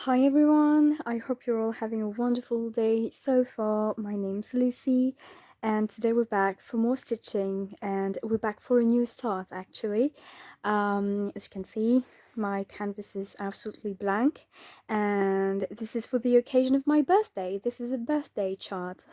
Hi everyone, I hope you're all having a wonderful day so far. My name's Lucy, and today we're back for more stitching, and we're back for a new start actually. As you can see, my canvas is absolutely blank, and this is for the occasion of my birthday. This is a birthday chart.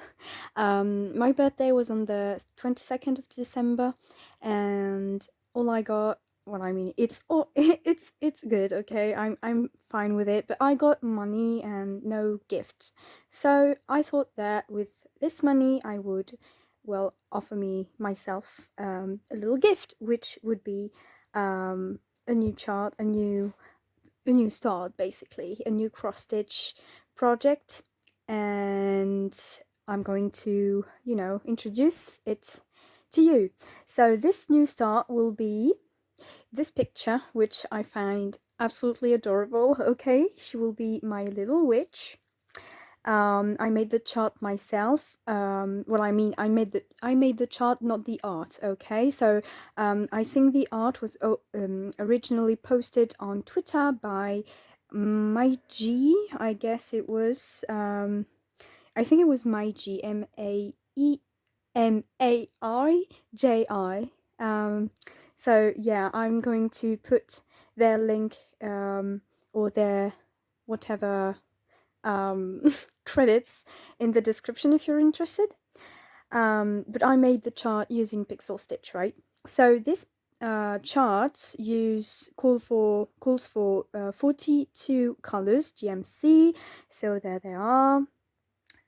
My birthday was on the 22nd of December, and all I got, well, I mean, it's all it's good, okay. I'm fine with it, but I got money and no gift. So I thought that with this money I would, well, offer me myself a little gift, which would be a new chart, a new start, basically, a new cross stitch project, and I'm going to, introduce it to you. So this new start will be this picture, which I find absolutely adorable. Okay, she will be my little witch. I made the chart myself. Well, I mean, I made the chart, not the art. Okay, so I think the art was originally posted on Twitter by my G. I guess it was. I think it was my G, Maei Ji. So yeah, I'm going to put their link or their whatever credits in the description if you're interested. But I made the chart using Pixel Stitch, right? So this chart calls for 42 colors DMC. So there they are.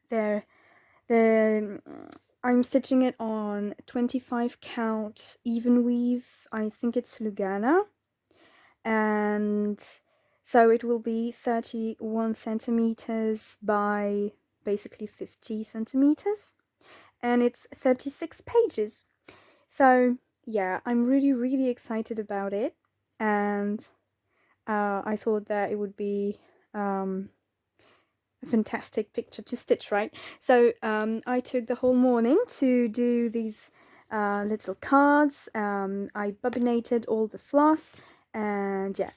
There, the I'm stitching it on 25 count Evenweave. I think it's Lugana, and so it will be 31 centimeters by basically 50 centimeters, and it's 36 pages. So yeah, I'm really excited about it, and I thought that it would be a fantastic picture to stitch, right? So I took the whole morning to do these little cards. I bobinated all the floss, and yeah,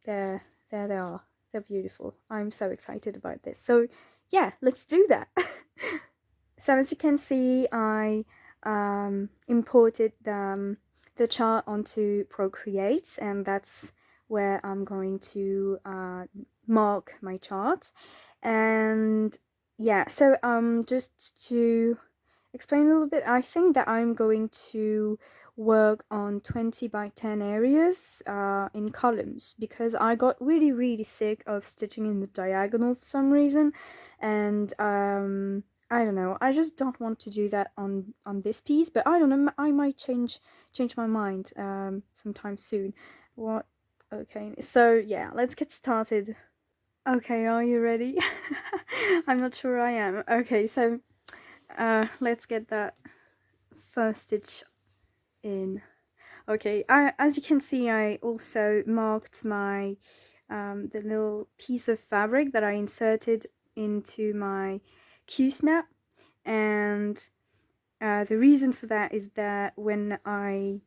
there they are. They're beautiful. I'm so excited about this. So yeah, let's do that. So as you can see, I imported the chart onto Procreate, and that's where I'm going to mark my chart. And yeah, so just to explain a little bit, I think that I'm going to work on 20 by 10 areas in columns, because I got really sick of stitching in the diagonal for some reason, and I don't know, I just don't want to do that on this piece, but I don't know, I might change my mind sometime soon. What? Okay, so yeah, let's get started. Okay, are you ready? I'm not sure I am. Okay, so let's get that first stitch in. Okay, as you can see, I also marked my the little piece of fabric that I inserted into my Q-snap, and the reason for that is that when I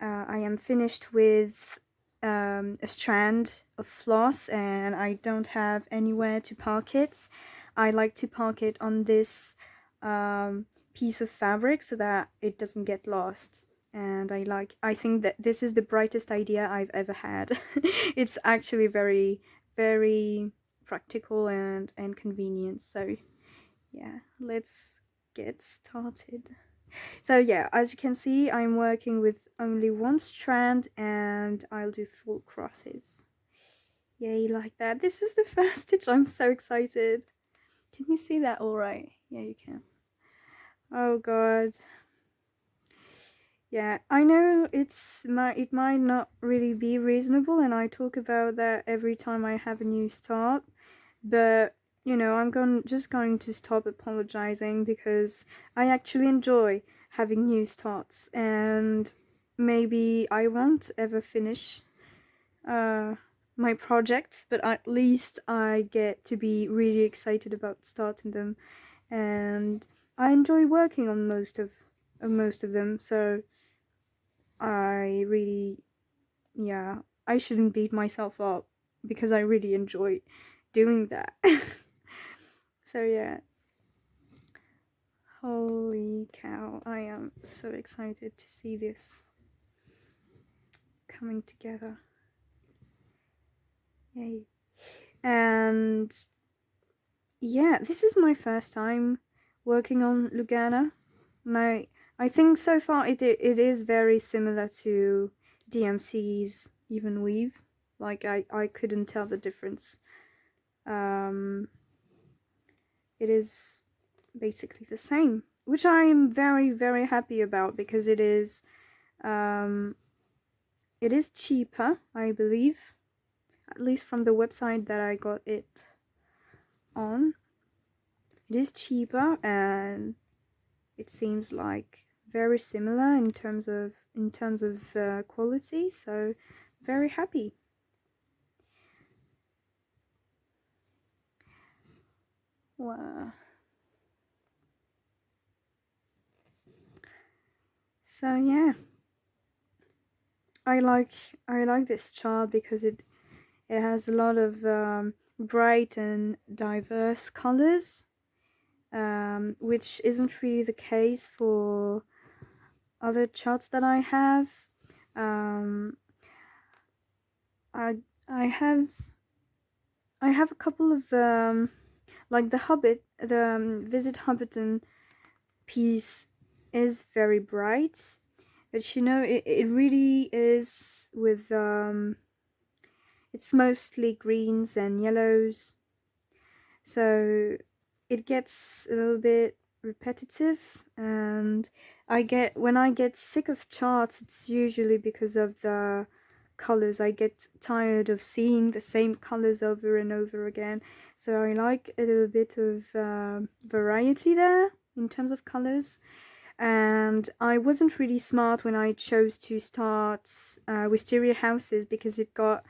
am finished with a strand of floss and I don't have anywhere to park it, I like to park it on this piece of fabric so that it doesn't get lost. And I think that this is the brightest idea I've ever had. It's actually very practical and convenient. So yeah, let's get started. So yeah, as you can see, I'm working with only one strand, and I'll do full crosses. Yay, like that. This is the first stitch. I'm so excited. Can you see that all right? Yeah, you can. Oh god. Yeah, I know it might not really be reasonable, and I talk about that every time I have a new start, but you know, just going to stop apologizing, because I actually enjoy having new starts, and maybe I won't ever finish my projects, but at least I get to be really excited about starting them, and I enjoy working on most of them. So I really, yeah, I shouldn't beat myself up because I really enjoy doing that. So yeah, holy cow, I am so excited to see this coming together. Yay. And yeah, this is my first time working on Lugana. And I think so far it is very similar to DMC's Evenweave. Like I couldn't tell the difference. It is basically the same, which I am very, very happy about, because it is cheaper, I believe, at least from the website that I got it on. It is cheaper, and it seems like very similar in terms of quality, so very happy. Wow. So yeah, I like this chart because it has a lot of bright and diverse colors, which isn't really the case for other charts that I have. I have a couple of like the Hobbit, the Visit Hobbiton piece is very bright, but you know, it really is with it's mostly greens and yellows, so it gets a little bit repetitive, and when I get sick of charts, it's usually because of the colors. I get tired of seeing the same colors over and over again, so I like a little bit of variety there in terms of colors. And I wasn't really smart when I chose to start Wisteria Houses, because it got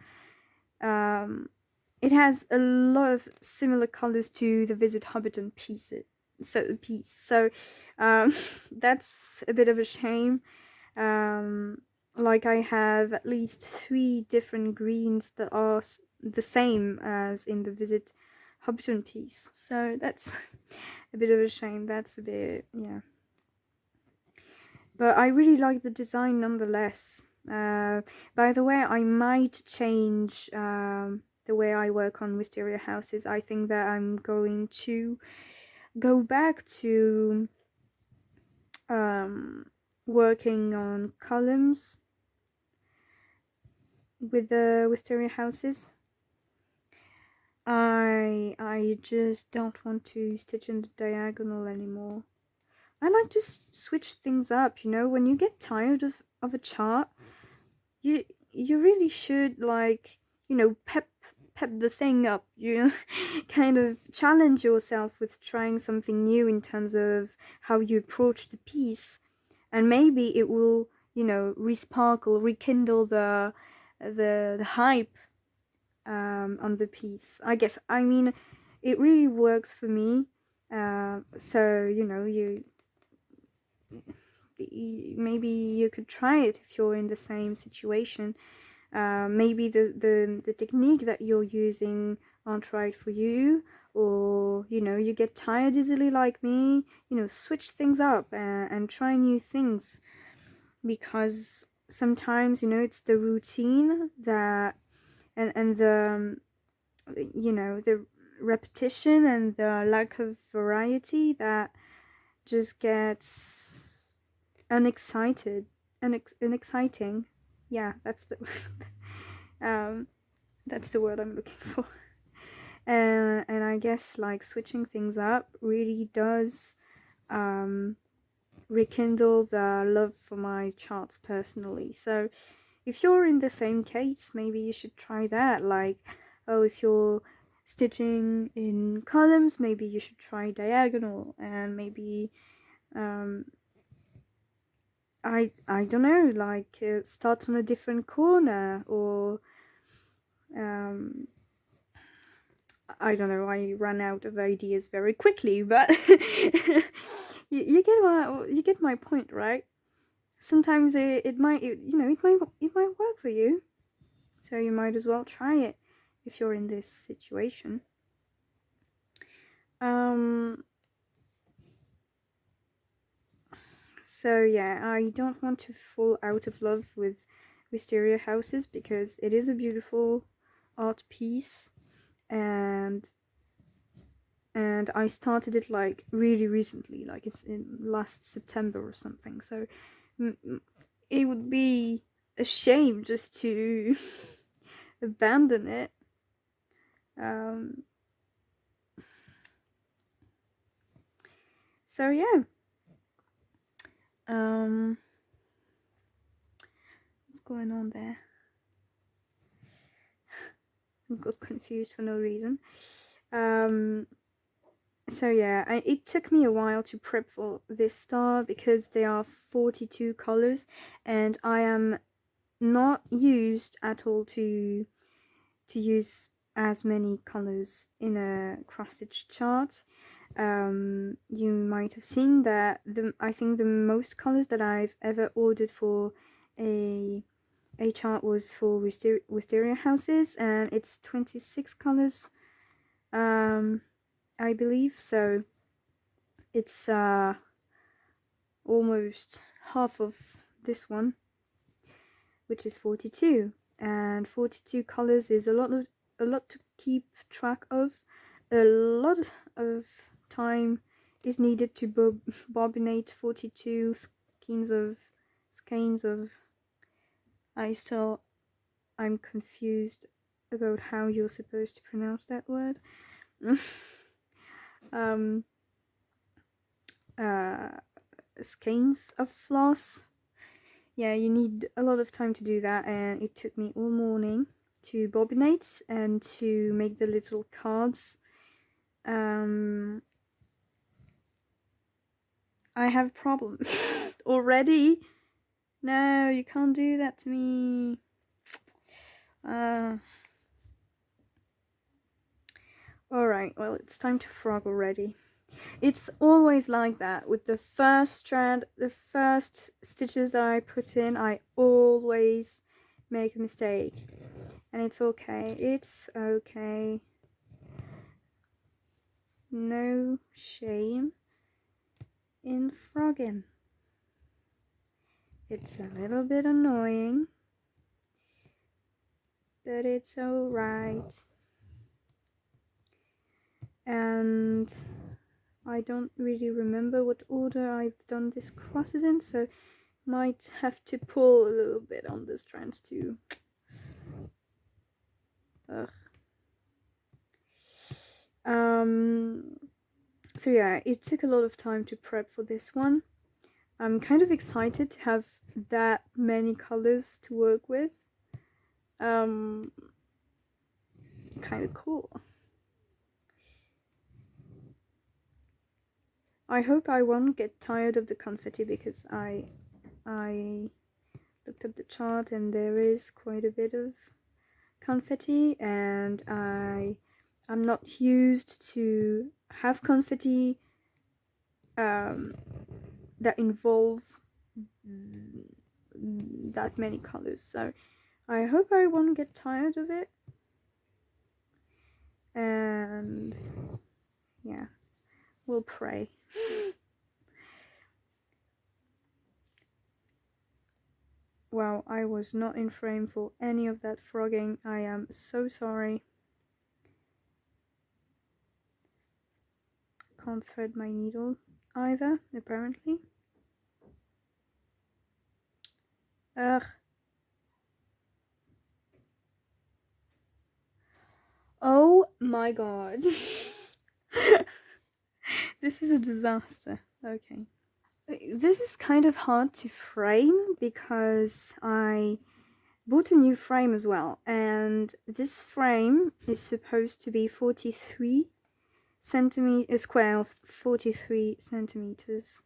it has a lot of similar colors to the Visit Hobbiton piece. So that's a bit of a shame. Like I have at least 3 different greens that are the same as in the Visit Hobbiton piece. So that's a bit of a shame. That's a bit, yeah. But I really like the design nonetheless. By the way, I might change the way I work on Wisteria Houses. I think that I'm going to go back to working on columns with the Wisteria Houses. I just don't want to stitch in the diagonal anymore. I like to switch things up, you know. When you get tired of a chart, you really should, like, you know, pep the thing up, you know, kind of challenge yourself with trying something new in terms of how you approach the piece, and maybe it will, you know, rekindle the hype on the piece. I guess, I mean, it really works for me. So, you know, maybe you could try it if you're in the same situation. Maybe the technique that you're using aren't right for you, or, you know, you get tired easily like me. You know, switch things up and try new things, because sometimes, you know, it's the routine that and the, you know, the repetition and the lack of variety that just gets unexciting. Yeah, that's the that's the word I'm looking for. And I guess, like, switching things up really does rekindle the love for my charts personally. So if you're in the same case, maybe you should try that. Like, oh, if you're stitching in columns, maybe you should try diagonal, and maybe I don't know, like, start on a different corner, or I don't know, I ran out of ideas very quickly, but you get my point, right? Sometimes it might, you know, it might work for you, so you might as well try it. if you're in this situation. So yeah, I don't want to fall out of love with wisteria houses because it is a beautiful art piece, and I started it like really recently, like it's in last September or something. So it would be a shame just to abandon it. So yeah. What's going on there? I got confused for no reason. So yeah, it took me a while to prep for this star because there are 42 colors, and I am not used at all to use as many colors in a cross stitch chart. You might have seen that I think the most colors that I've ever ordered for a chart was for wisteria houses, and it's 26 colors, I believe. So it's almost half of this one, which is 42, and 42 colors is a lot to keep track of. A lot of time is needed to bobinate 42 skeins of I'm confused about how you're supposed to pronounce that word. Skeins of floss. Yeah, you need a lot of time to do that, and it took me all morning to bobinate and to make the little cards. I have a problem already. No, you can't do that to me. Alright, well, it's time to frog already. It's always like that with the first strand, the first stitches that I put in, I always make a mistake. And it's okay. It's okay. No shame in frogging. It's a little bit annoying, but it's alright. And I don't really remember what order I've done these crosses in, so might have to pull a little bit on the strands too. Ugh. So yeah, it took a lot of time to prep for this one. I'm kind of excited to have that many colors to work with. Kind of cool. I hope I won't get tired of the confetti because I looked at the chart and there is quite a bit of confetti, and I'm not used to have confetti that involve that many colors, so I hope I won't get tired of it. And yeah, we'll pray. Wow, I was not in frame for any of that frogging. I am so sorry. Can't thread my needle either, apparently. Ugh. Oh my god. This is a disaster. Okay. This is kind of hard to frame because I bought a new frame as well, and this frame is supposed to be 43 centimeters, a square of 43 centimeters.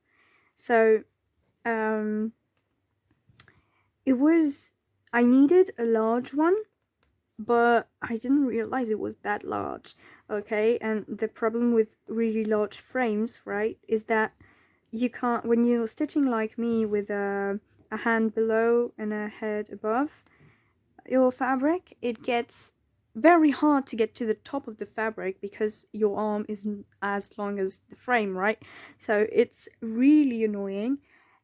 So I needed a large one, but I didn't realize it was that large. Okay, and the problem with really large frames, right, is that you can't, when you're stitching like me with a hand below and a head above your fabric, it gets very hard to get to the top of the fabric because your arm isn't as long as the frame, right? So it's really annoying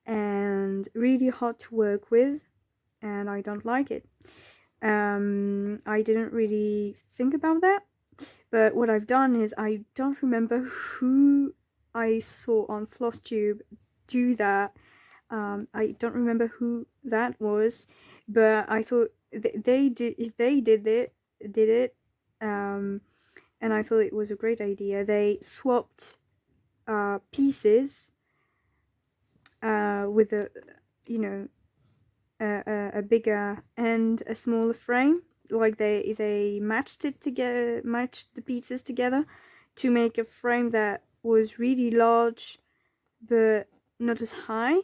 and really hard to work with, and I don't like it. I didn't really think about that, but what I've done is, I don't remember who I saw on Flosstube do that. I don't remember who that was, but I thought they did it, and I thought it was a great idea. They swapped pieces with a, you know, a bigger and a smaller frame. Like they matched it together, matched the pieces together to make a frame that was really large but not as high.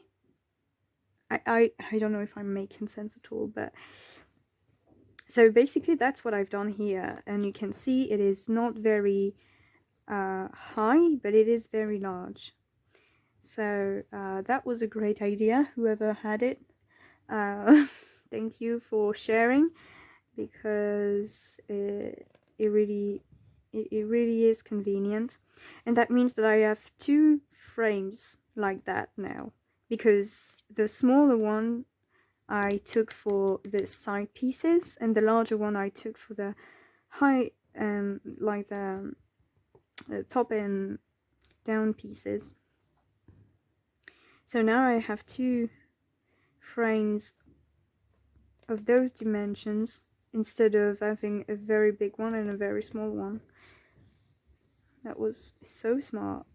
I don't know if I'm making sense at all, but so basically that's what I've done here, and you can see it is not very high, but it is very large. So that was a great idea, whoever had it. Thank you for sharing, because it really is convenient, and that means that I have 2 frames like that now, because the smaller one I took for the side pieces, and the larger one I took for the high, like the top and down pieces. So now I have 2 frames of those dimensions instead of having a very big one and a very small one. That was so smart.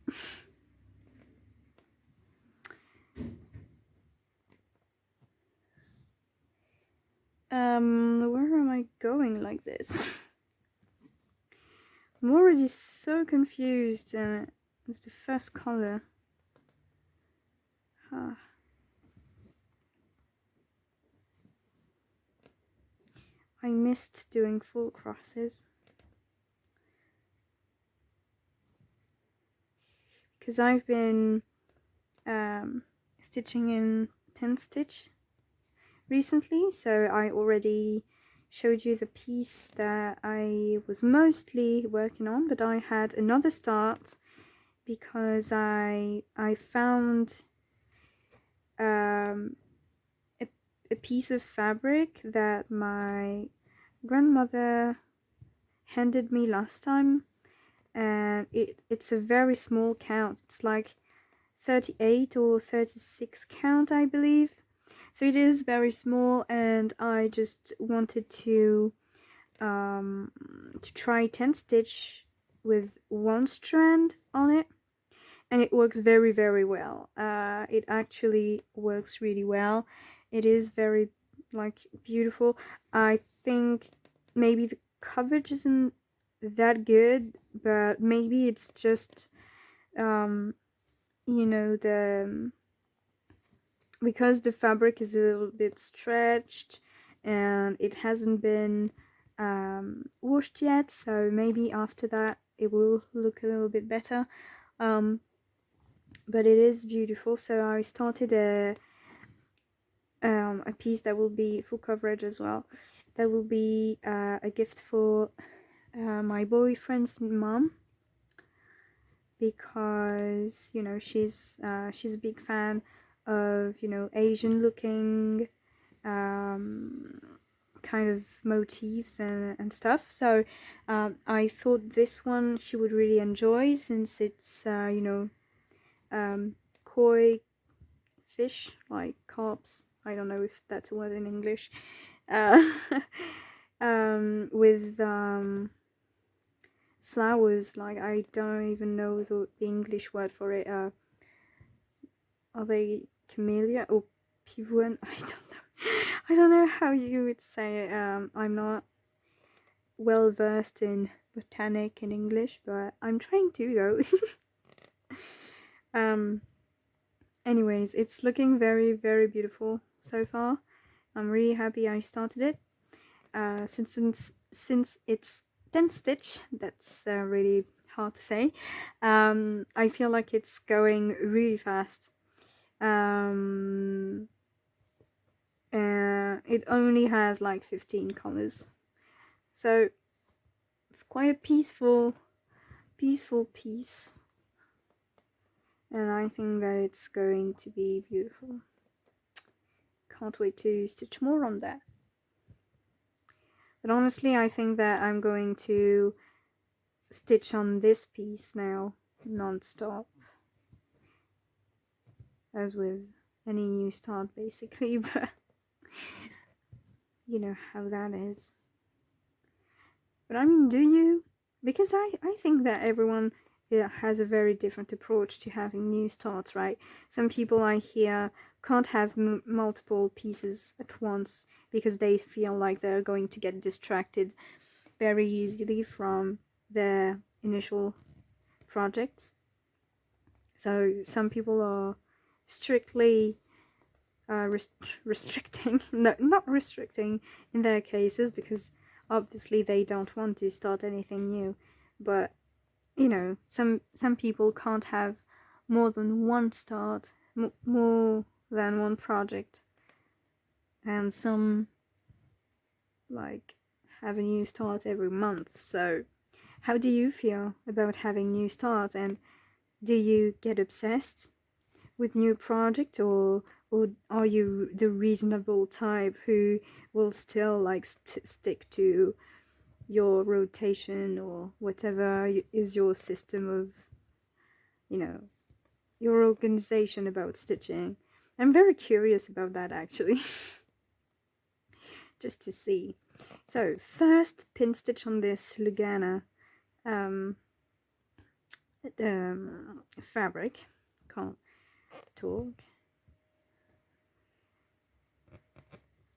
Where am I going like this? I'm already so confused. It's the first color. I missed doing full crosses, because I've been stitching in 10 stitch recently, so I already showed you the piece that I was mostly working on, but I had another start because I found a piece of fabric that my grandmother handed me last time, and it's a very small count. It's like 38 or 36 count, I believe. So it is very small, and I just wanted to try 10 stitch with 1 strand on it, and it works very, very well. It actually works really well. It is very, like, beautiful. I think maybe the coverage isn't that good, but maybe it's just you know, because the fabric is a little bit stretched and it hasn't been washed yet, so maybe after that it will look a little bit better. But it is beautiful. So I started a piece that will be full coverage as well. That will be a gift for my boyfriend's mom, because, you know, she's a big fan of, you know, Asian looking kind of motifs and stuff. So I thought this one she would really enjoy, since it's you know, koi fish, like carps, I don't know if that's a word in English, with flowers, like, I don't even know the English word for it. Are they camellia or pivuan? I don't know how you would say it. I'm not well versed in botanic in English, but I'm trying to though. Anyways, it's looking very, very beautiful so far. I'm really happy I started it. Since it's 10 stitch, that's really hard to say. I feel like it's going really fast. It only has like 15 colors, so It's quite a peaceful piece, and I think that it's going to be beautiful. Can't wait to stitch more on that. But honestly, I think that I'm going to stitch on this piece now non-stop, as with any new start basically, but you know how that is. But I mean, do you? Because I think that everyone has a very different approach to having new starts, right? Some people I hear can't have multiple pieces at once because they feel like they're going to get distracted very easily from their initial projects. So some people are strictly restricting, no, not restricting in their cases, because obviously they don't want to start anything new, but you know, some people can't have more than one start, more than one project, and some like have a new start every month. So how do you feel about having new starts, and do you get obsessed with new project, or are you the reasonable type who will still like stick to your rotation or whatever is your system of, you know, your organization about stitching? I'm very curious about that actually. Just to see. So first pin stitch on this Lugana fabric. Can't talk.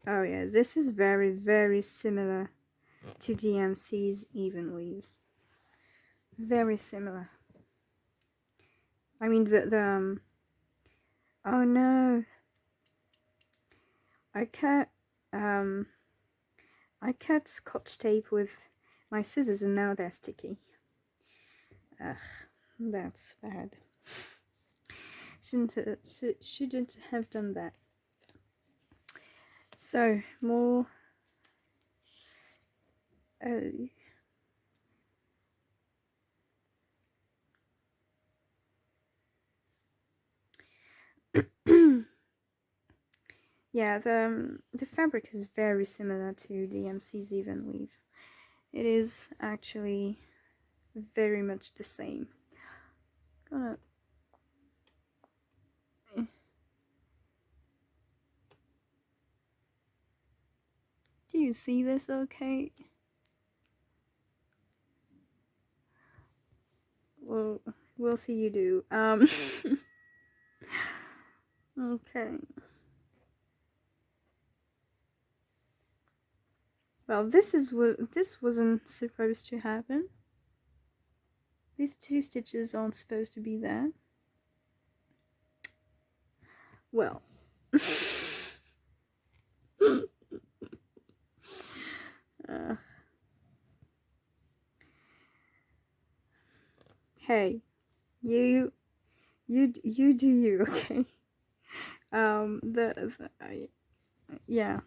Oh yeah, this is very, very similar to DMC's Evenweave. Very similar. I mean the oh no. I cut Scotch tape with my scissors and now they're sticky. Ugh, that's bad. Shouldn't have done that. So more. Oh. Yeah, the fabric is very similar to DMC's Evenweave. It is actually very much the same. Gonna Do you see this okay? Well, we'll see you do. Okay. Well, this wasn't supposed to happen. These two stitches aren't supposed to be there. Well. Hey, you do you, okay? Yeah.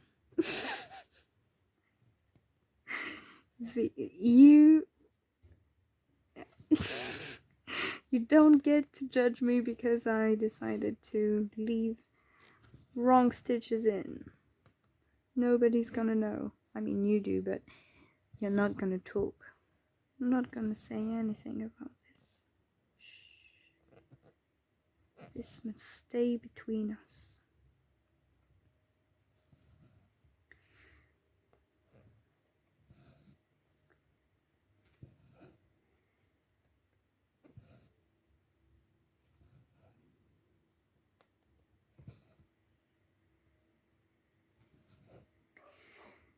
You don't get to judge me because I decided to leave wrong stitches in. Nobody's gonna know. I mean, you do, but you're not gonna talk. I'm not gonna say anything about this. Shh. This must stay between us.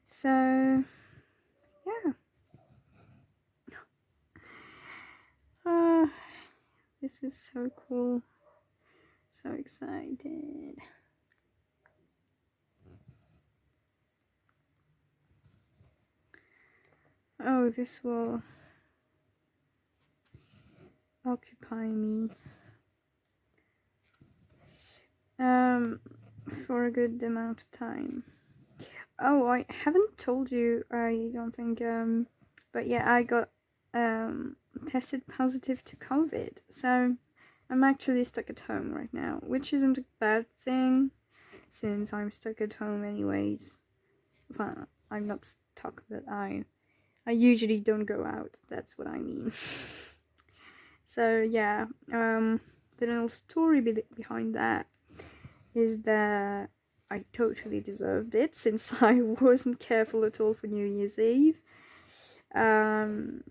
So, yeah. This is so cool. So excited. Oh, this will occupy me for a good amount of time. Oh, I haven't told you, I don't think, But yeah, I got tested positive to COVID, so I'm actually stuck at home right now, which isn't a bad thing, since I'm stuck at home anyways. Well, I'm not stuck, but I usually don't go out, that's what I mean. So yeah, the little story behind that is that I totally deserved it, since I wasn't careful at all for New Year's Eve. And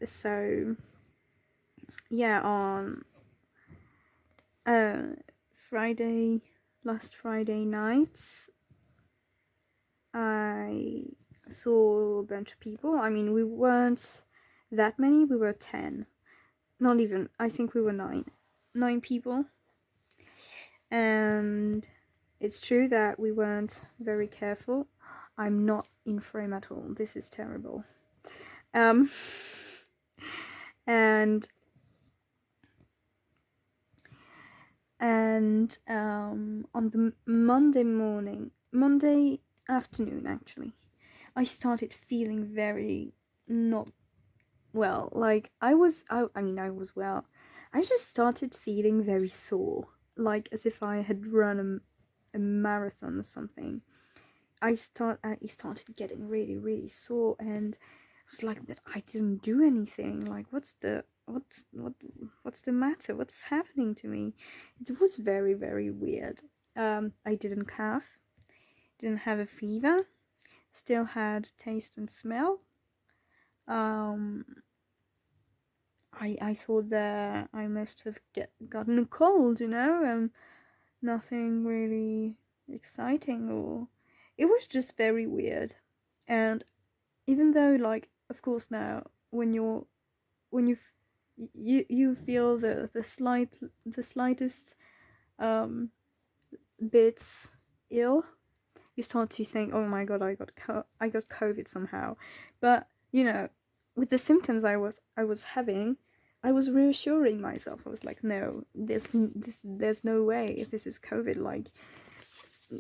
so yeah, on last Friday nights, I saw a bunch of people. I mean, we weren't that many, we were 10. Not even, I think we were 9 people. And it's true that we weren't very careful. I'm not in frame at all, this is terrible. And on the Monday afternoon, actually, I started feeling very not well. Like, I was well. I just started feeling very sore, like as if I had run a marathon or something. I started getting really, really sore, and I was like, but I didn't do anything. Like, what's the matter? What's happening to me? It was very, very weird. I didn't cough, didn't have a fever, still had taste and smell. I thought that I must have gotten a cold, nothing really exciting, or it was just very weird. And even though, like, of course, now when you feel the slightest bits ill, you start to think, oh my god, I got COVID somehow. But with the symptoms I was having, I was reassuring myself. I was like, no, there's no way this is COVID. Like,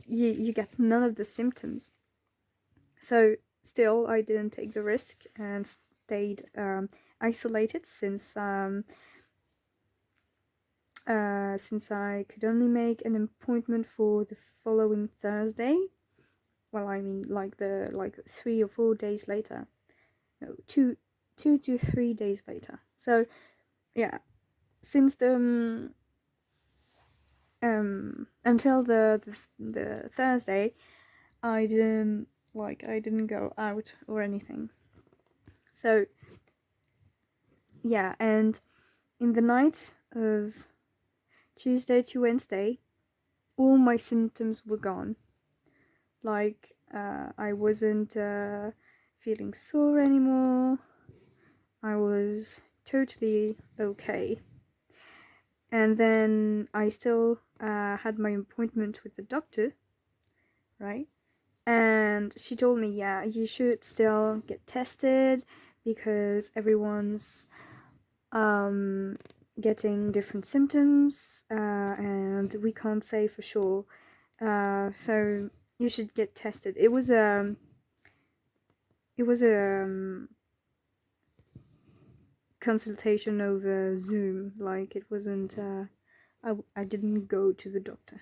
you get none of the symptoms. So still, I didn't take the risk and stayed isolated, since I could only make an appointment for the following Thursday. Well, I mean, like 3 or 4 days later. No, 2 to 3 days later. So yeah, since the until the Thursday, I didn't go out or anything. So yeah, and in the night of Tuesday to Wednesday, all my symptoms were gone. Like, I wasn't feeling sore anymore. I was totally okay. And then I still had my appointment with the doctor, right? And she told me, yeah, you should still get tested, because everyone's getting different symptoms, and we can't say for sure. So you should get tested. It was a consultation over Zoom. Like, it wasn't. I didn't go to the doctor,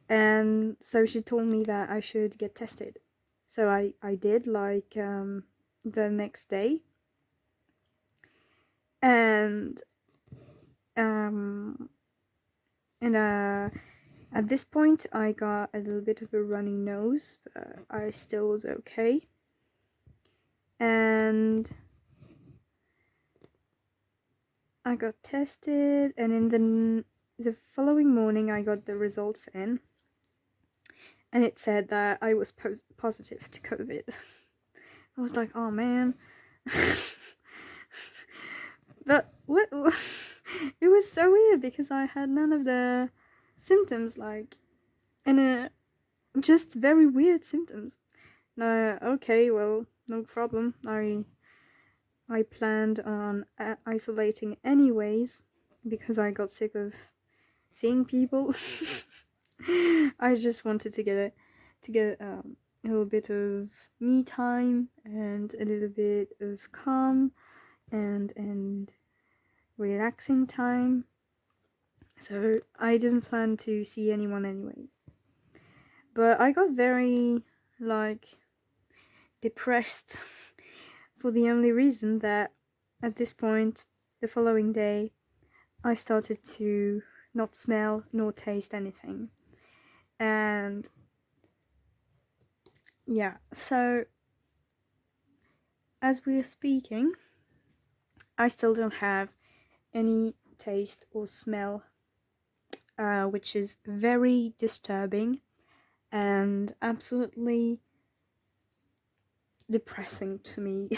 and so she told me that I should get tested. So I did, like, the next day, and at this point I got a little bit of a runny nose, but I still was okay. And I got tested, and in the following morning I got the results in, and it said that I was positive to COVID. I was like, oh man. But what it was so weird, because I had none of the symptoms, like, and just very weird symptoms. Okay, well, no problem. I planned on isolating anyways, because I got sick of seeing people. I just wanted to get a little bit of me time and a little bit of calm and relaxing time. So I didn't plan to see anyone anyway. But I got very, like, depressed for the only reason that at this point, the following day, I started to not smell nor taste anything. And yeah, so as we're speaking, I still don't have any taste or smell, which is very disturbing and absolutely depressing to me.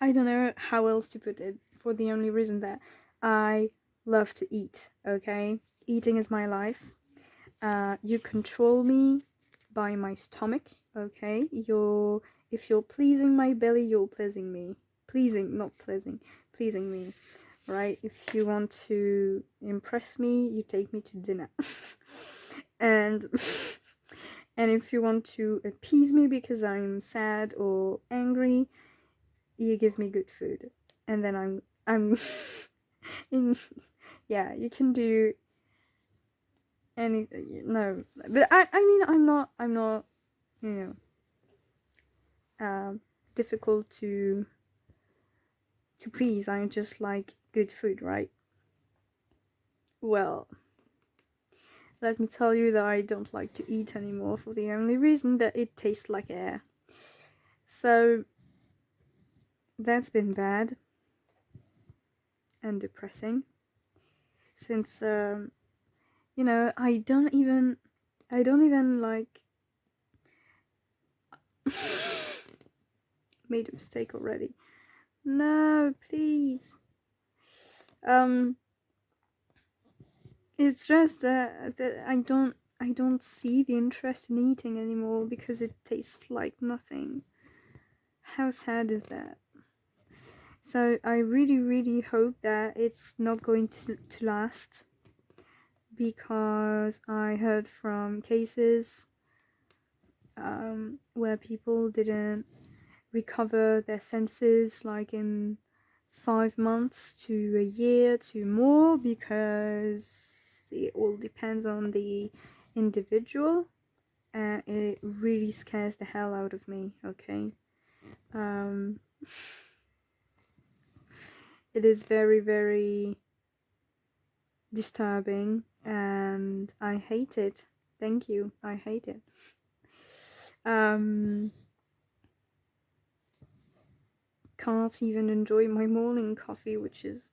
I don't know how else to put it, for the only reason that I love to eat, okay? Eating is my life. You control me by my stomach, okay? If you're pleasing my belly, you're pleasing me. Pleasing me, right? If you want to impress me, you take me to dinner. and and if you want to appease me because I'm sad or angry, you give me good food. And then I'm in, yeah, you can do anything. No, but I mean, I'm not, you know, difficult to please. I just like good food, right? Well, let me tell you that I don't like to eat anymore for the only reason that it tastes like air. So that's been bad and depressing, since you know, I don't even like made a mistake already. No, please. It's just that I don't see the interest in eating anymore because it tastes like nothing. How sad is that? So I really, really hope that it's not going to last, because I heard from cases where people didn't recover their senses like in 5 months to a year to more, because it all depends on the individual, and it really scares the hell out of me, okay? It is very, very disturbing and I hate it. Thank you. I hate it. Can't even enjoy my morning coffee, which is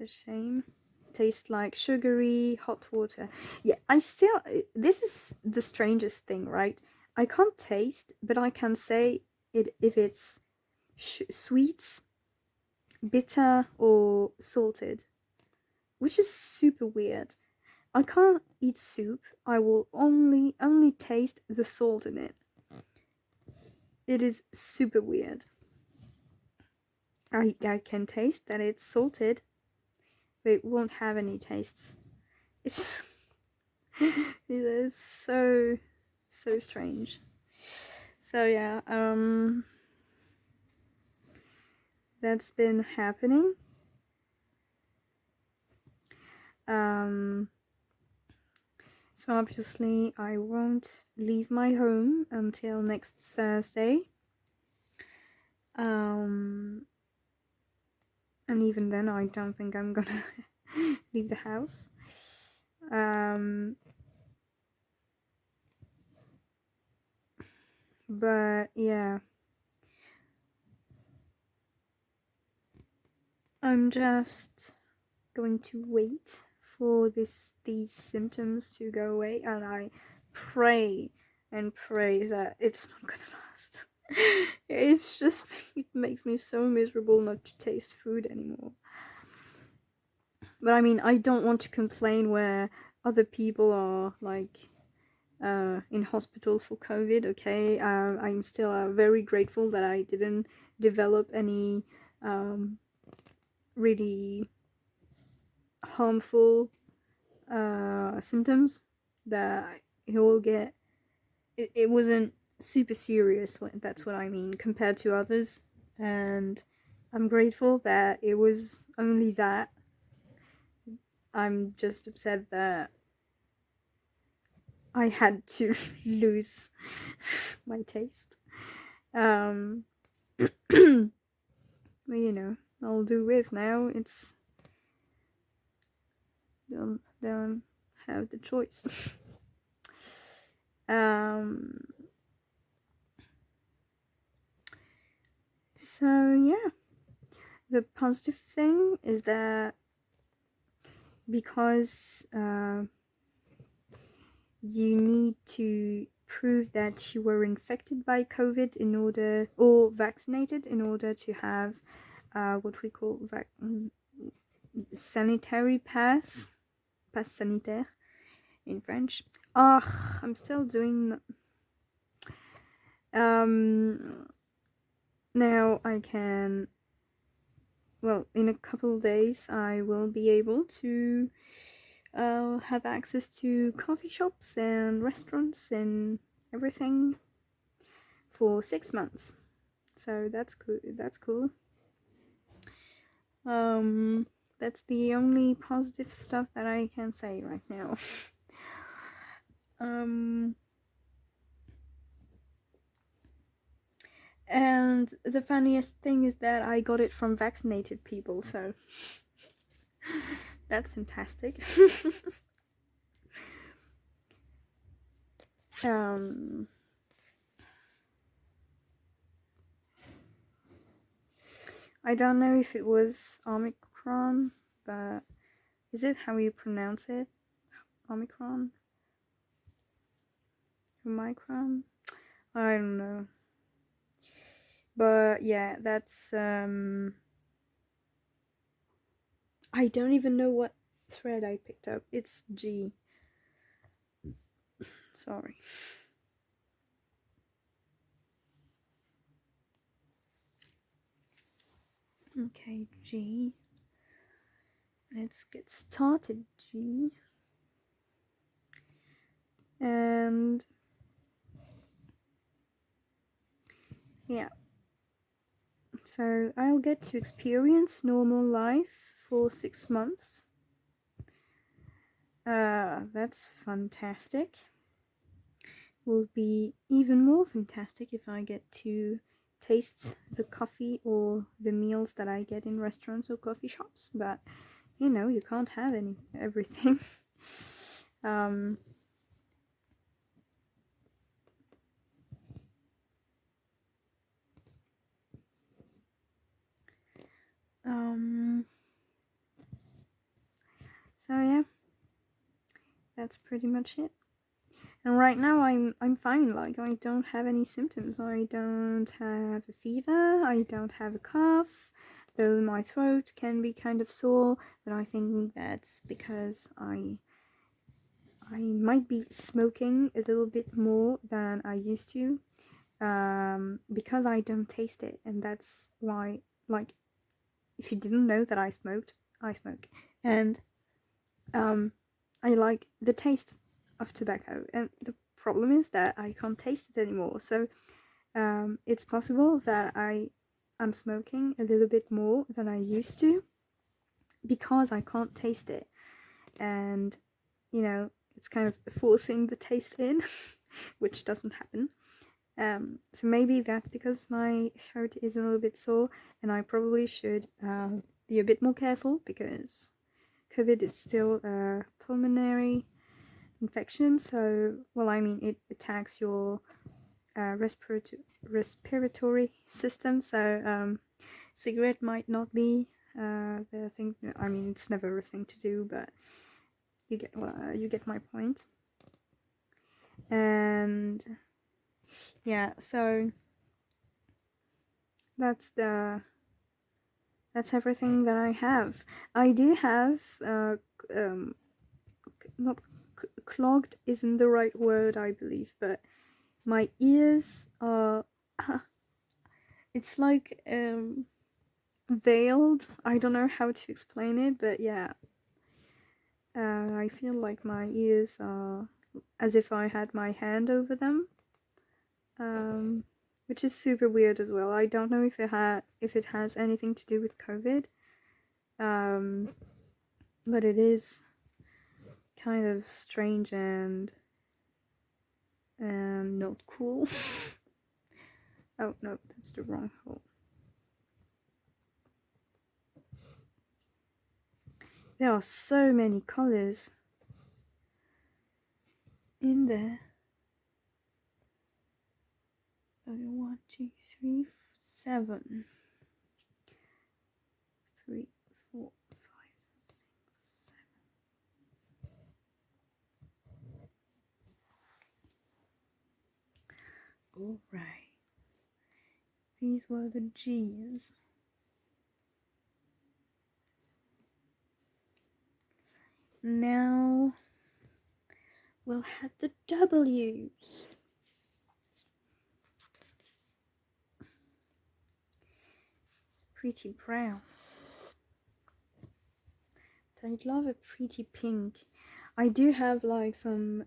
a shame. Tastes like sugary hot water. Yeah, this is the strangest thing, right? I can't taste, but I can say it if it's sweet, bitter, or salted, which is super weird. I can't eat soup. I will only taste the salt in it. It is super weird. I can taste that it's salted, but it won't have any tastes. It is so strange. So yeah, that's been happening. So obviously I won't leave my home until next Thursday. And even then I don't think I'm gonna leave the house. But yeah, I'm just going to wait for these symptoms to go away, and I pray that it's not gonna last. It's just, it makes me so miserable not to taste food anymore. But I mean, I don't want to complain where other people are like in hospital for COVID, okay? I'm still very grateful that I didn't develop any really harmful symptoms that you will get. It wasn't super serious. That's what I mean, compared to others. And I'm grateful that it was only that. I'm just upset that I had to lose my taste. Um, but you know, I'll do with now. It's don't have the choice. So yeah, the positive thing is that because you need to prove that you were infected by COVID in order, or vaccinated in order to have what we call sanitary pass sanitaire in French. I'm still doing. Now I can. Well, in a couple of days, I will be able to have access to coffee shops and restaurants and everything for 6 months. So that's cool. That's cool. That's the only positive stuff that I can say right now. And the funniest thing is that I got it from vaccinated people, so that's fantastic. I don't know if it was Omicron, but is it how you pronounce it? Omicron? Omicron? I don't know. But yeah, that's I don't even know what thread I picked up. It's G. Sorry. Okay, G. Let's get started, G. And yeah. So I'll get to experience normal life for 6 months. That's fantastic. Will be even more fantastic if I get to taste the coffee or the meals that I get in restaurants or coffee shops, but you know, you can't have everything. So yeah, that's pretty much it. And right now I'm fine. Like, I don't have any symptoms. I don't have a fever. I don't have a cough. Though my throat can be kind of sore, but I think that's because I might be smoking a little bit more than I used to, because I don't taste it, and that's why. Like, if you didn't know that I smoke, and I like the taste of tobacco, and the problem is that I can't taste it anymore. So it's possible that I'm smoking a little bit more than I used to because I can't taste it, and you know, it's kind of forcing the taste in, which doesn't happen. So maybe that's because my throat is a little bit sore, and I probably should be a bit more careful because COVID is still a pulmonary infection. So, well, I mean, it attacks your respiratory system. So, cigarette might not be the thing. I mean, it's never a thing to do, but you get my point. And yeah, so that's everything that I have. I do have not clogged isn't the right word, I believe, but my ears are it's like veiled. I don't know how to explain it, but yeah, I feel like my ears are as if I had my hand over them. which is super weird as well. I don't know if it has anything to do with COVID, but it is kind of strange and not cool. Oh no, that's the wrong hole. There are so many colors in there. Okay, 1, 2, 3, 7. 3, 4, 5, 6, 7. All right. These were the G's. Now we'll have the W's. It's pretty brown. But I'd love a pretty pink. I do have like some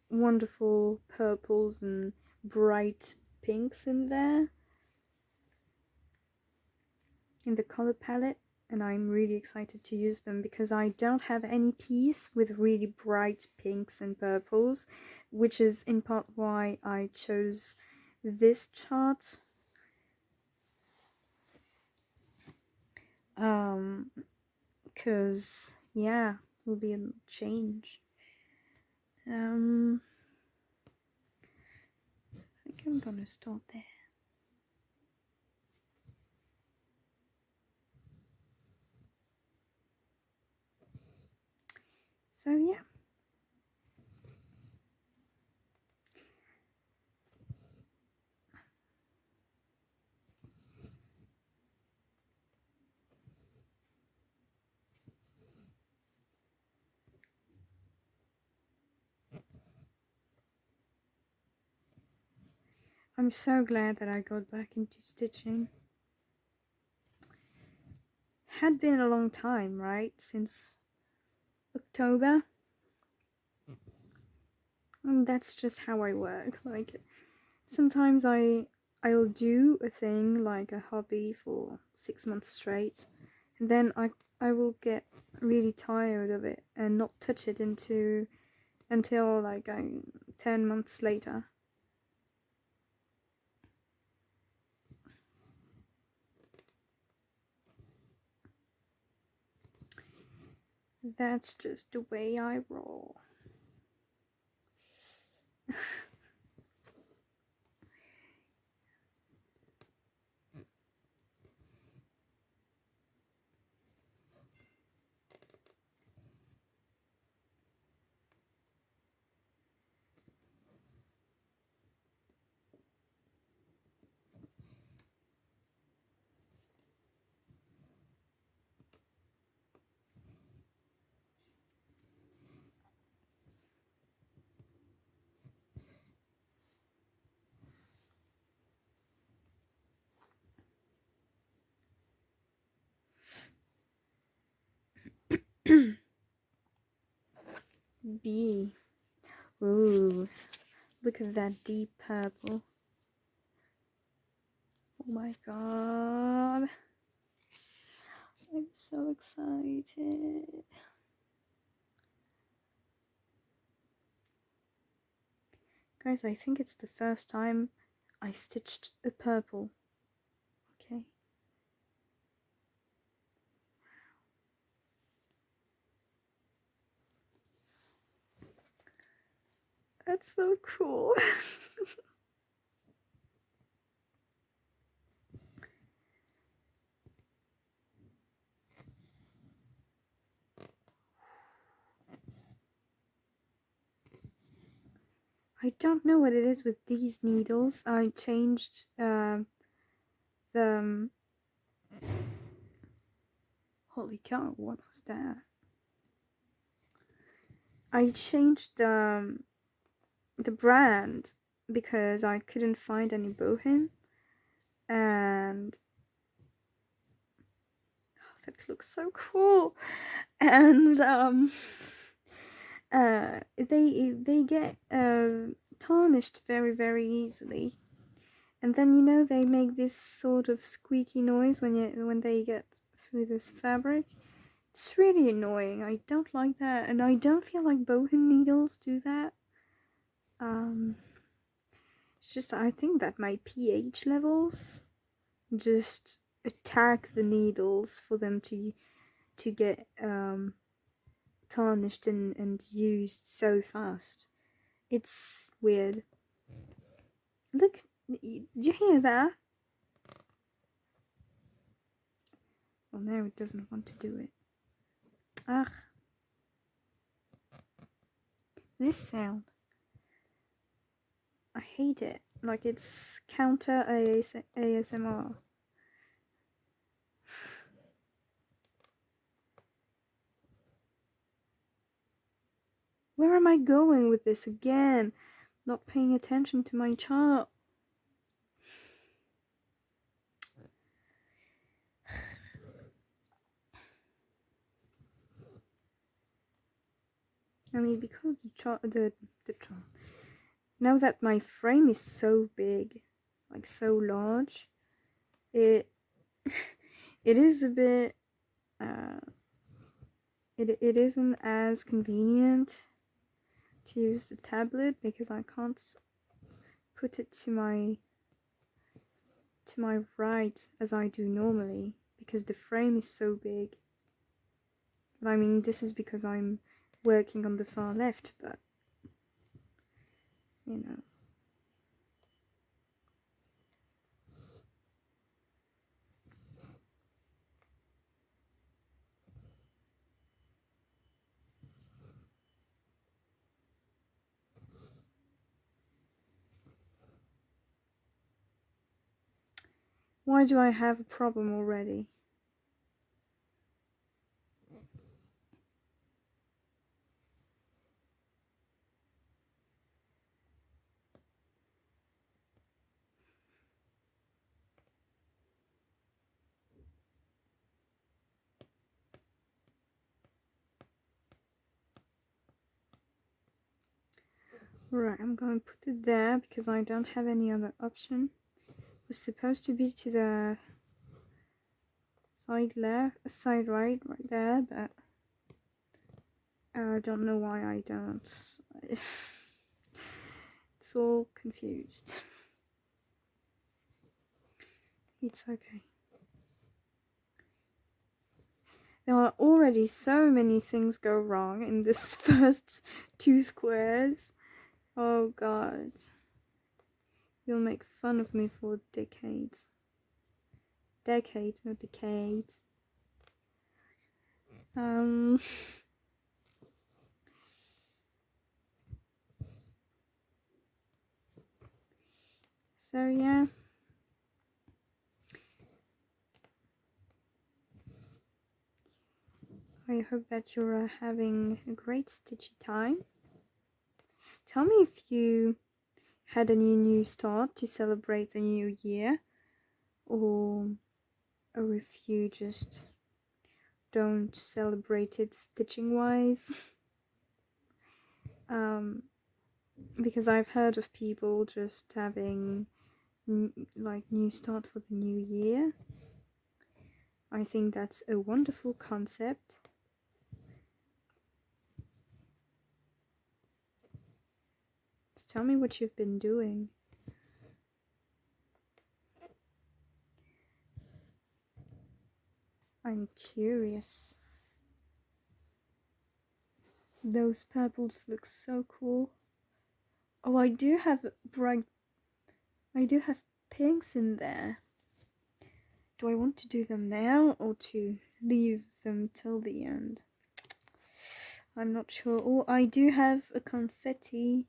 wonderful purples and bright pinks in there in the color palette, and I'm really excited to use them because I don't have any piece with really bright pinks and purples, which is in part why I chose this chart. Because yeah, it will be a change. I think I'm gonna start there. So yeah. I'm so glad that I got back into stitching. Had been a long time, right? Since October. And that's just how I work. Like, sometimes I'll do a thing like a hobby for 6 months straight, and then I will get really tired of it and not touch it until like 10 months later. That's just the way I roll. B. Ooh, look at that deep purple. Oh my god. I'm so excited. Guys, I think it's the first time I stitched a purple. Okay. That's so cool. I don't know what it is with these needles. I changed the holy cow, what was that? I changed the brand because I couldn't find any Bohin, and oh, that looks so cool. And they get tarnished very, very easily. And then, you know, they make this sort of squeaky noise when they get through this fabric. It's really annoying. I don't like that, and I don't feel like bohin needles do that. It's just, I think that my pH levels just attack the needles for them to get tarnished and used so fast. It's weird. Look, did you hear that? Well, now it doesn't want to do it. Ugh. This sound. I hate it. Like, it's counter ASMR. Where am I going with this again? Not paying attention to my chart. I mean, because the chart, now that my frame is so big, like so large, it it is a bit it isn't as convenient to use the tablet because I can't put it to my right as I do normally because the frame is so big. But I mean, this is because I'm working on the far left, but you know. Why do I have a problem already? Right, I'm going to put it there because I don't have any other option. It was supposed to be to the side left, side right there, but I don't know why I don't. It's all confused. It's okay. There are already so many things go wrong in this first 2 squares. Oh god. You'll make fun of me for decades. Decades, not decades. So yeah. I hope that you're having a great stitchy time. Tell me if you had any new start to celebrate the new year, or if you just don't celebrate it stitching wise. Because I've heard of people just having like new start for the new year. I think that's a wonderful concept. Just tell me what you've been doing. I'm curious. Those purples look so cool. Oh, I do have pinks in there. Do I want to do them now or to leave them till the end? I'm not sure. Oh, I do have a confetti,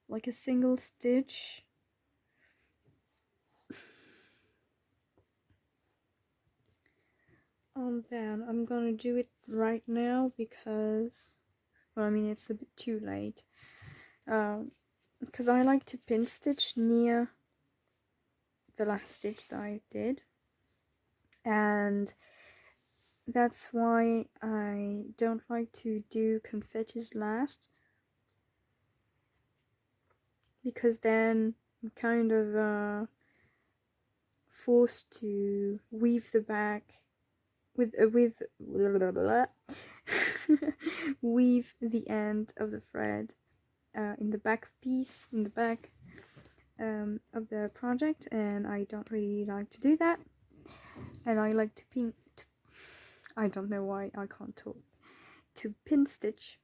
like a single stitch. Then I'm gonna do it right now because, well, I mean, it's a bit too late. Because I like to pin stitch near the last stitch that I did, and that's why I don't like to do confettis last, because then I'm kind of forced to weave the back with blah, blah, blah, weave the end of the thread in the back piece, in the back of the project, and I don't really like to do that, and I like to pin, I don't know why I can't talk, to pin stitch.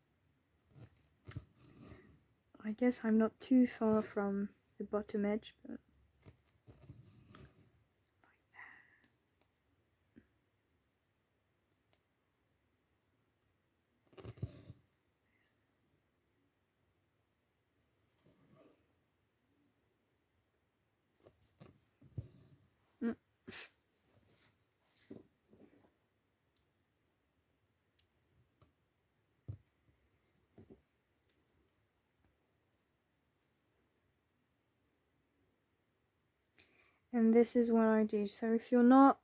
I guess I'm not too far from the bottom edge, but mm. And this is what I do. So if you're not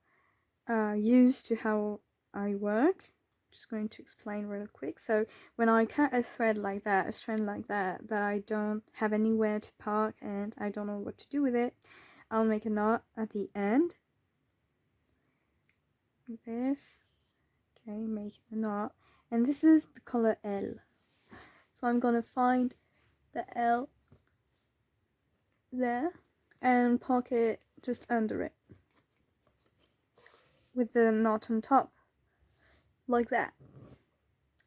used to how I work, I'm just going to explain real quick. So when I cut a thread like that, a strand like that, that I don't have anywhere to park and I don't know what to do with it, I'll make a knot at the end with this. Okay, make the knot, and this is the color L. So I'm gonna find the L there and park it just under it with the knot on top, like that.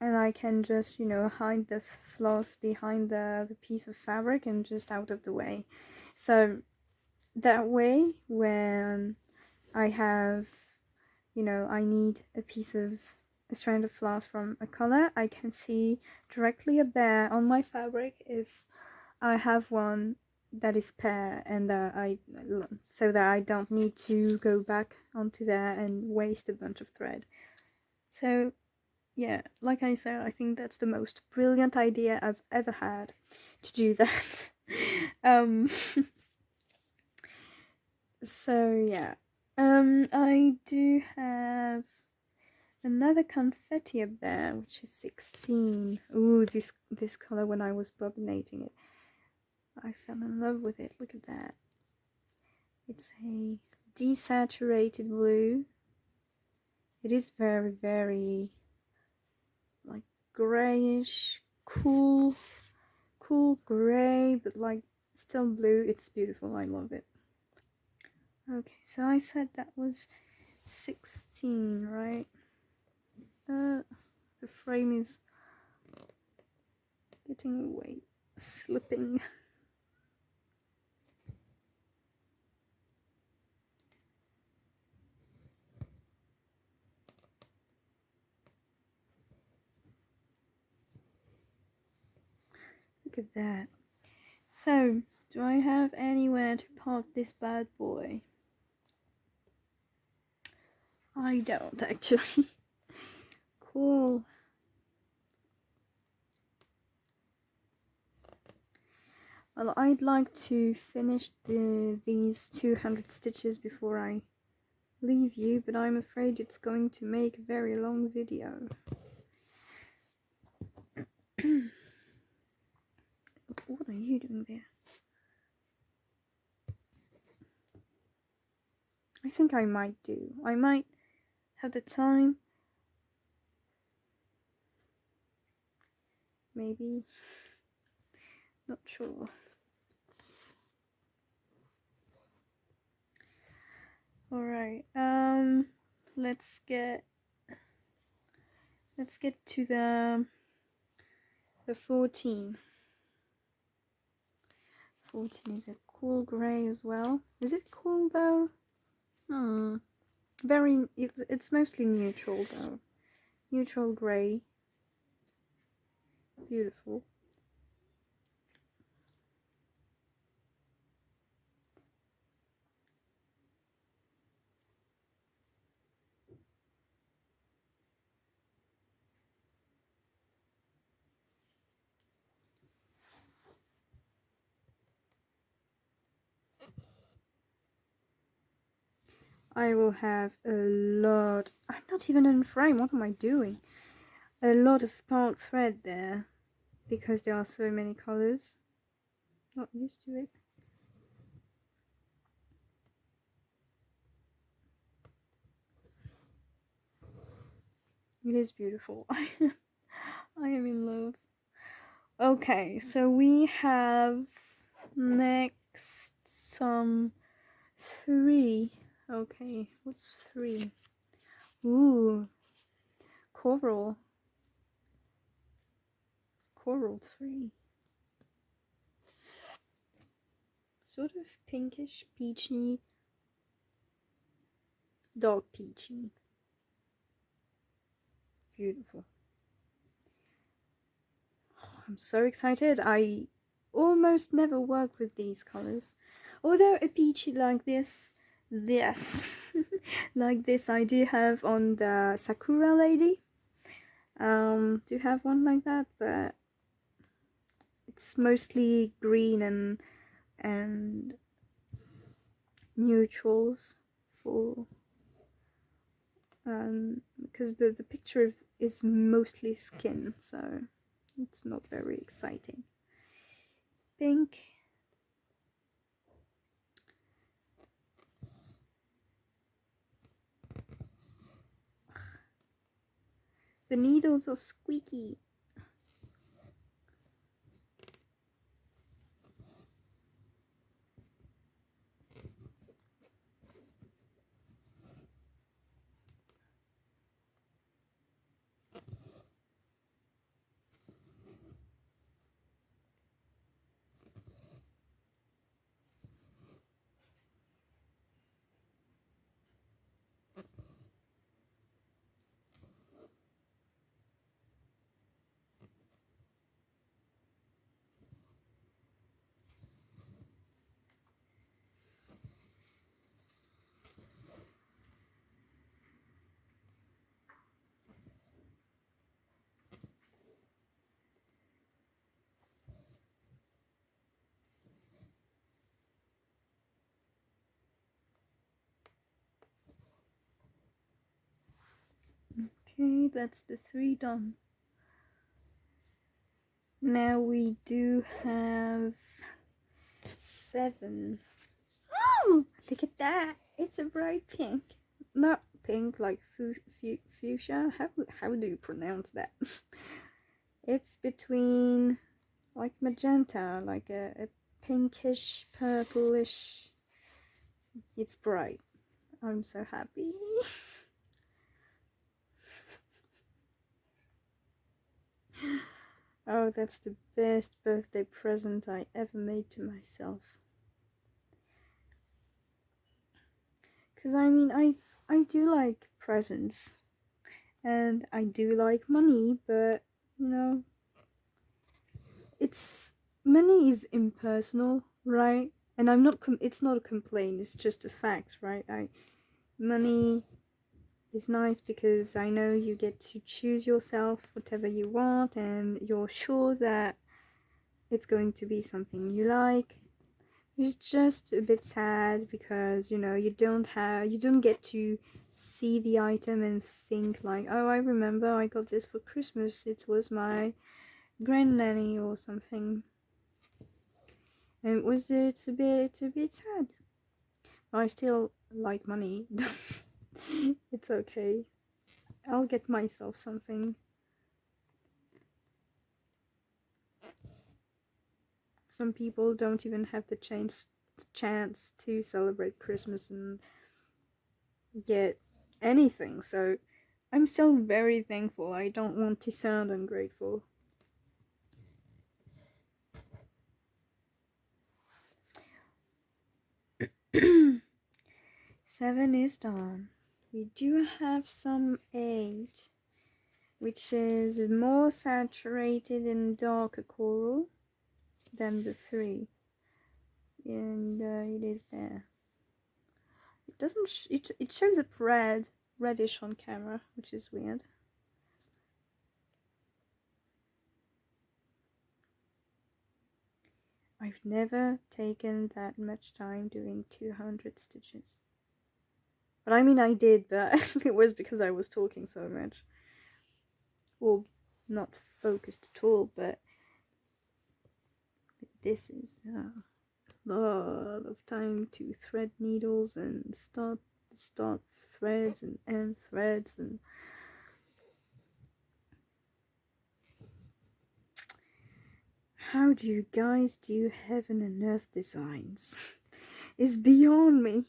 And I can just, you know, hide the floss behind the piece of fabric and just out of the way. So that way, when I have, you know, I need a strand of floss from a color, I can see directly up there on my fabric if I have one that is pair, and so that I don't need to go back onto there and waste a bunch of thread. So yeah, like I said, I think that's the most brilliant idea I've ever had to do that. So yeah, I do have another confetti up there, which is 16. Ooh, this color, when I was bobinating it, I fell in love with it. Look at that. It's a desaturated blue. It is very, very like grayish, cool gray, but like still blue. It's beautiful. I love it. Okay, so I said that was 16, right? The frame is getting away, slipping. Look at that. So, do I have anywhere to park this bad boy? I don't actually. Cool. Well, I'd like to finish these 200 stitches before I leave you, but I'm afraid it's going to make a very long video. What are you doing there? I think I might have the time. Maybe. Not sure. Alright, let's get to the 14. 14 is a cool grey as well. Is it cool though? Very, it's mostly neutral though. Neutral grey. Beautiful. I will have a lot. I'm not even in frame. What am I doing? A lot of part thread there because there are so many colors. Not used to it. It is beautiful. I am in love. Okay, so we have next some 3. Okay, what's 3? Ooh, coral. Coral 3. Sort of pinkish, peachy, dark peachy. Beautiful. I'm so excited. I almost never work with these colors. Although a peachy like this, like this I do have on the Sakura lady. Do have one like that, but it's mostly green and neutrals for because the picture is mostly skin, so it's not very exciting. Pink. The needles are squeaky. Okay, that's the 3 done. Now we do have 7. Oh, look at that! It's a bright pink. Not pink like fuchsia. How do you pronounce that? It's between like magenta, like a pinkish, purplish. It's bright. I'm so happy. Oh, that's the best birthday present I ever made to myself. Because I mean, I do like presents. And I do like money, but, you know, money is impersonal, right? And I'm not, it's not a complaint, it's just a fact, right? Money is nice because I know you get to choose yourself whatever you want, and you're sure that it's going to be something you like. It's just a bit sad because, you know, you don't get to see the item and think like, oh, I remember I got this for Christmas, it was my granddaddy or something. And it's a bit sad. I still like money. It's okay. I'll get myself something. Some people don't even have the chance to celebrate Christmas and get anything, so I'm still very thankful. I don't want to sound ungrateful. Seven is done. We do have some 8, which is more saturated and darker coral than the 3, and it is there. It doesn't. It shows up reddish on camera, which is weird. I've never taken that much time doing 200 stitches. But I mean, I did, but it was because I was talking so much. Or not focused at all, but this is a lot of time to thread needles and start threads and end threads, and How do you guys do heaven and earth designs? It's beyond me.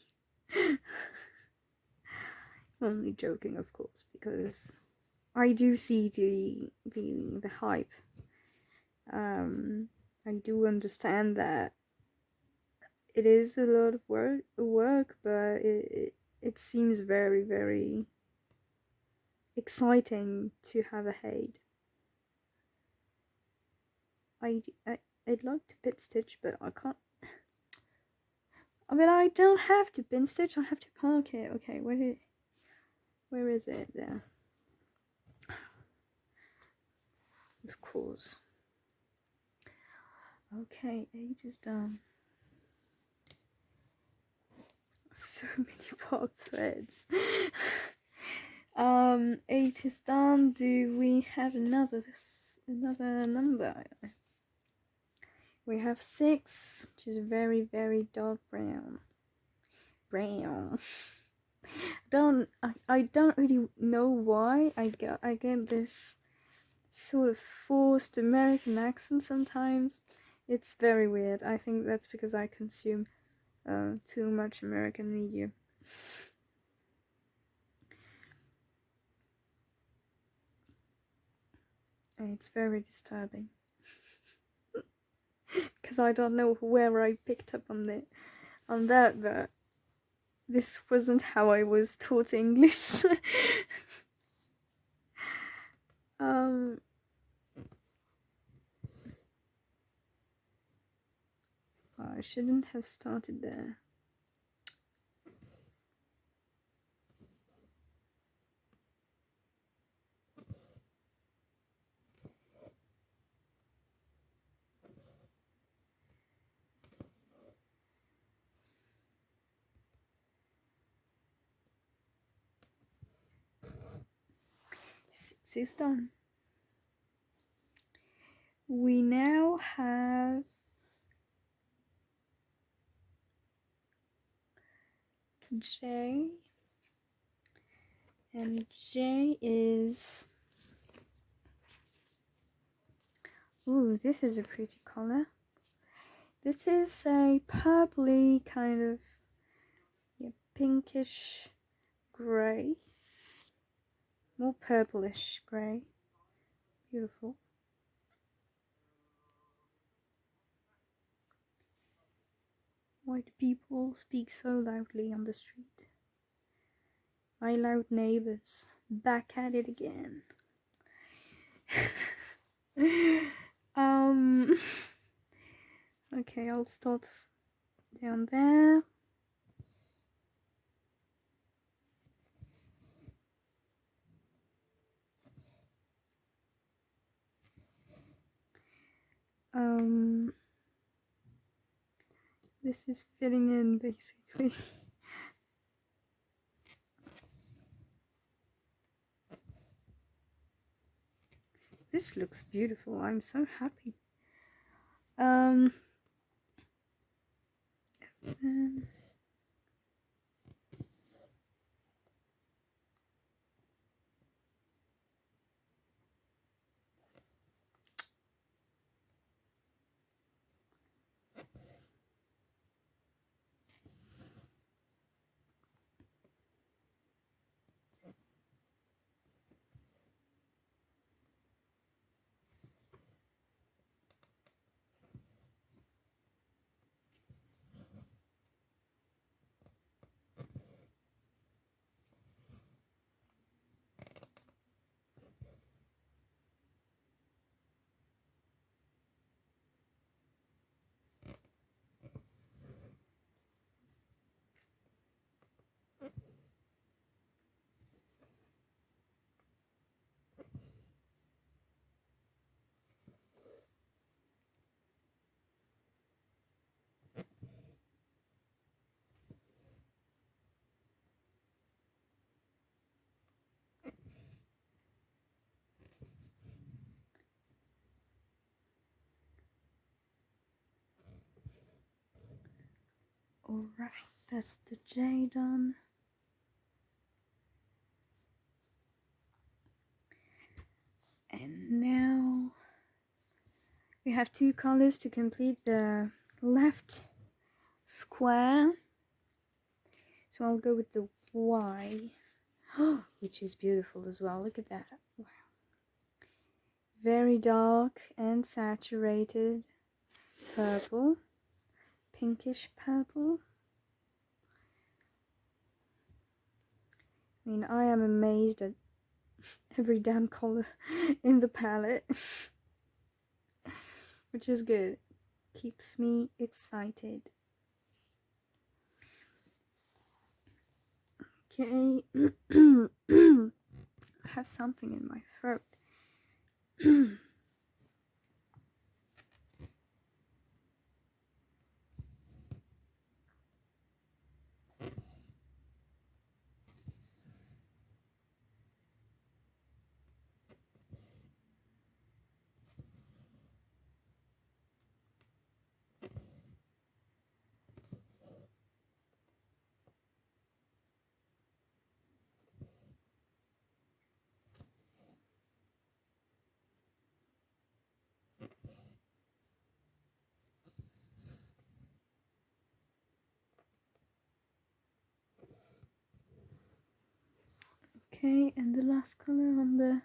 Only joking, of course, because I do see the hype. I do understand that it is a lot of work, but it seems very, very exciting to have a hate. I'd like to pin stitch, but I can't. I mean, I don't have to pin stitch. I have to park it. Okay, where is it? There. Of course. Okay, 8 is done. So many park threads. 8 is done. Do we have another number? We have 6, which is very, very dark brown. I don't really know why I get this sort of forced American accent sometimes. It's very weird. I think that's because I consume too much American media. And it's very disturbing. Because I don't know where I picked up on that, but this wasn't how I was taught English. I shouldn't have started there. Six is done. We now have J, and J is, ooh, this is a pretty color. This is a purpley kind of, yeah, pinkish grey, more purplish grey. Beautiful. Why do people speak so loudly on the street? My loud neighbors, back at it again. Okay, I'll start down there. This is filling in basically. This looks beautiful. I'm so happy. Alright, that's the J done. And now We have 2 colors to complete the left square. So I'll go with the Y, which is beautiful as well. Look at that. Wow. Very dark and saturated purple, pinkish purple. I mean, I am amazed at every damn color in the palette, which is good. Keeps me excited. Okay. I have something in my throat. Okay, and the last color on the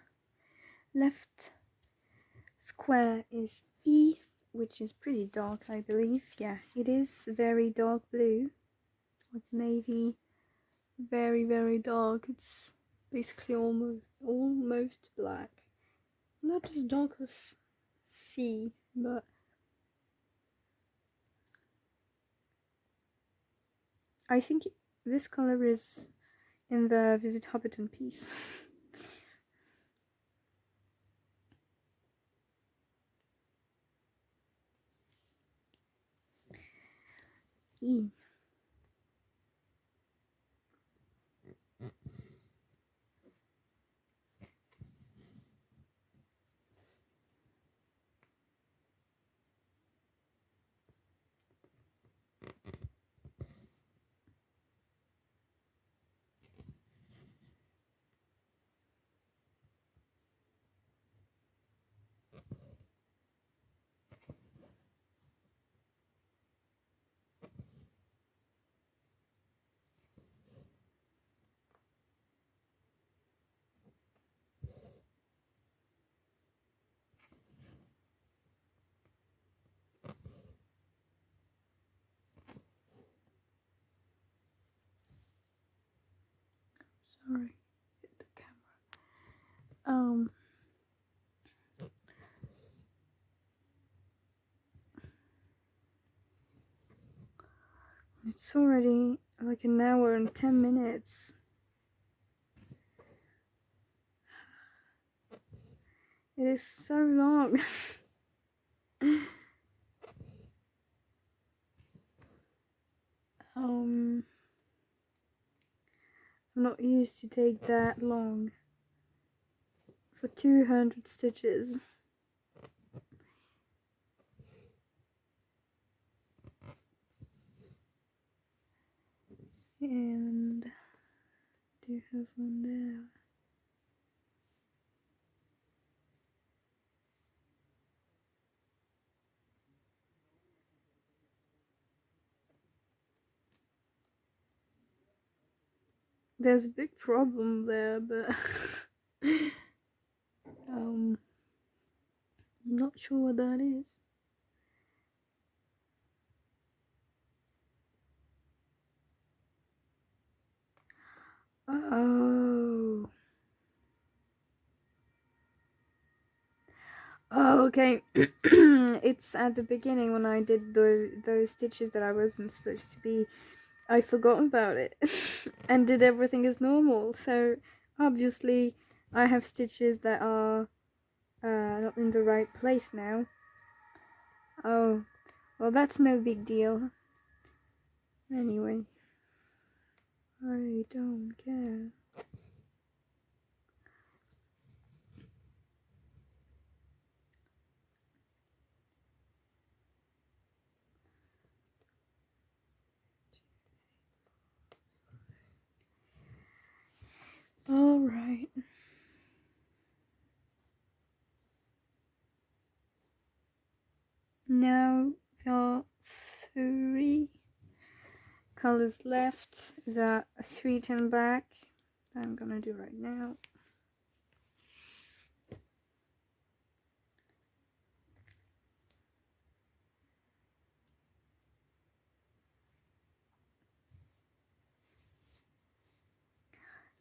left square is E, which is pretty dark, I believe. Yeah, it is very dark blue, like navy, very, very dark. It's basically almost black. Not as dark as C, but I think this color is in the Visit Hobbiton piece. E. Sorry, hit the camera. It's already like an hour and 10 minutes. It is so long. I'm not used to take that long for 200 stitches. And do have one there. There's a big problem there, but I'm not sure what that is. Oh. Oh, okay. It's at the beginning when I did those stitches that I wasn't supposed to be. I forgot about it and did everything as normal. So obviously I have stitches that are not in the right place now. Oh, well, that's no big deal. Anyway, I don't care. All right. colors left. The 310 black that I'm gonna do right now.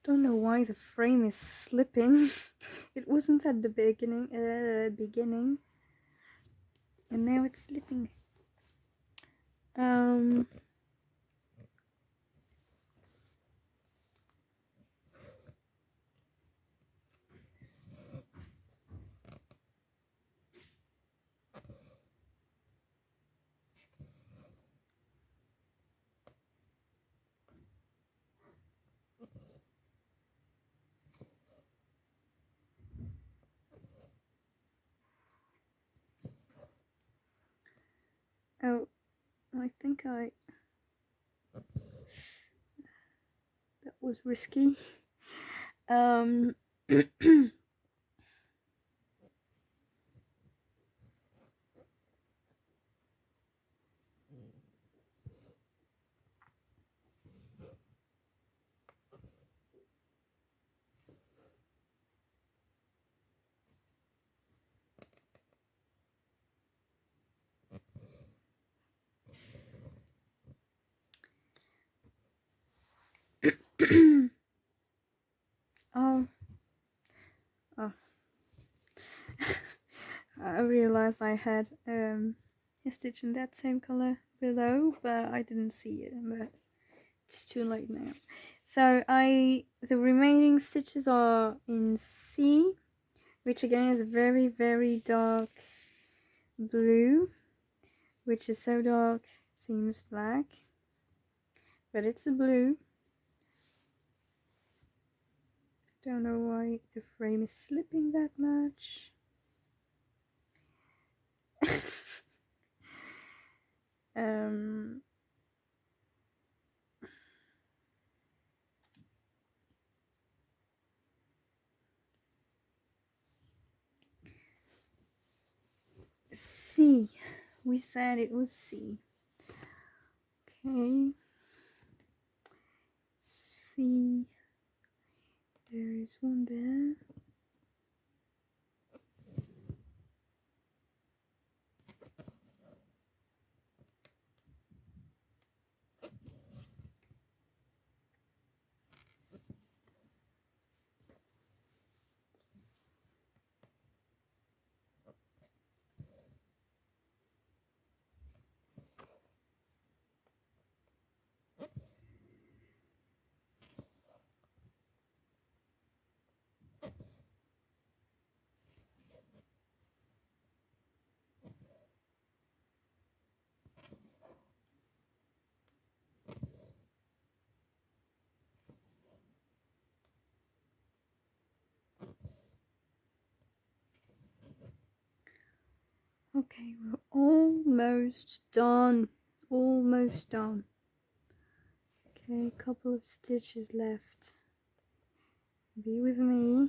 Don't know why the frame is slipping. It wasn't at the beginning, and now it's slipping. Oh, I think that was risky. Oh. I realized I had a stitch in that same color below, but I didn't see it, but it's too late now. So the remaining stitches are in C, which again is very, very dark blue, which is so dark it seems black, but it's a blue. Don't know why the frame is slipping that much. C. We said it was C. Okay. C. There is one there. Okay, we're almost done. Almost done. Okay, a couple of stitches left. Be with me.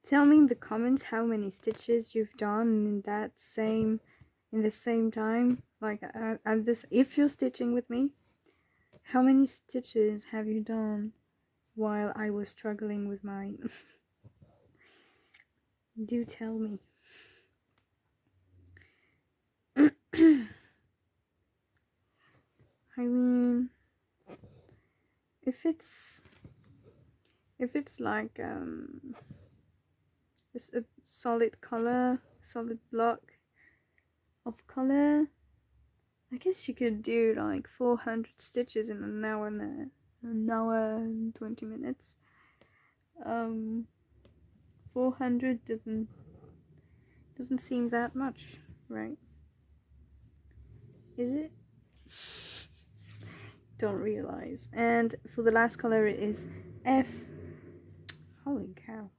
Tell me in the comments how many stitches you've done in the same time. Like at this, if you're stitching with me, how many stitches have you done while I was struggling with mine? Do tell me. I mean, if it's like it's a solid color, solid block of color, I guess you could do like 400 stitches in an hour and 20 minutes. 400 doesn't seem that much, right? Is it? Don't realize. And for the last color it is F. Holy cow.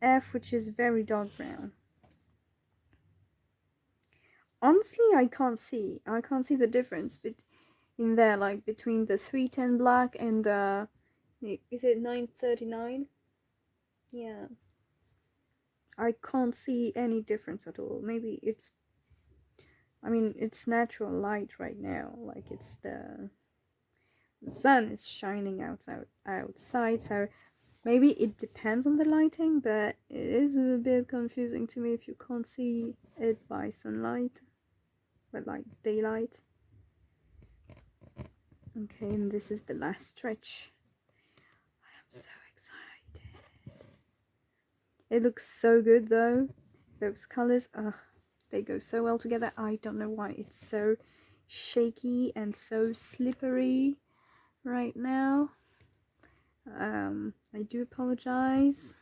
F, which is very dark brown. Honestly, I can't see the difference in there, like between the 310 black and is it 939? Yeah, I can't see any difference at all. Maybe it's I mean, it's natural light right now, like it's the sun is shining outside, so maybe it depends on the lighting, but it is a bit confusing to me if you can't see it by sunlight, but like daylight. Okay, and this is the last stretch. I am so excited. It looks so good though. Those colors, they go so well together. I don't know why it's so shaky and so slippery right now. I do apologize.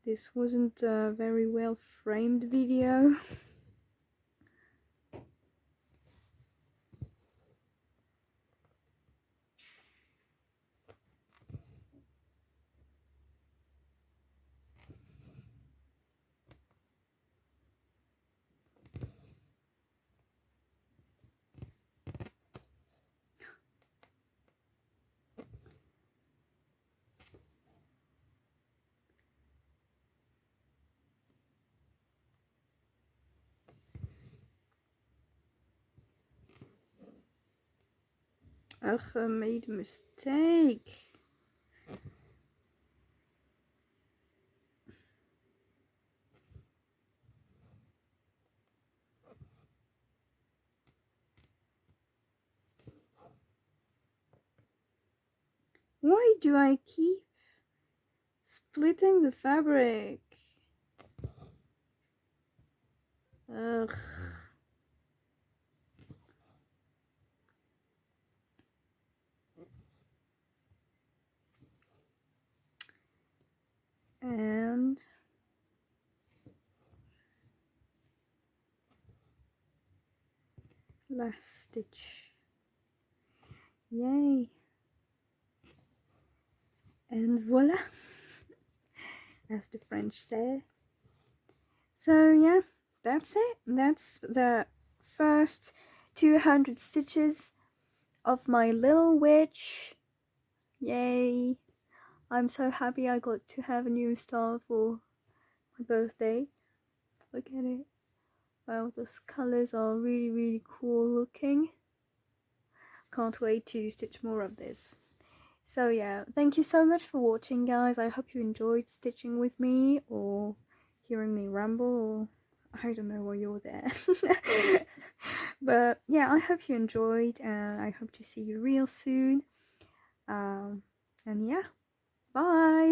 This wasn't a very well framed video. Ugh, I made a mistake. Why do I keep splitting the fabric? Ugh. And last stitch. Yay. And voila, as the French say. So yeah, that's it. That's the first 200 stitches of my Lil Witch. Yay. I'm so happy I got to have a new star for my birthday. Look at it. Wow, those colors are really cool looking. Can't wait to stitch more of this. So yeah, thank you so much for watching, guys. I hope you enjoyed stitching with me or hearing me ramble, or I don't know why you're there. But yeah, I hope you enjoyed, and I hope to see you real soon. And yeah, bye.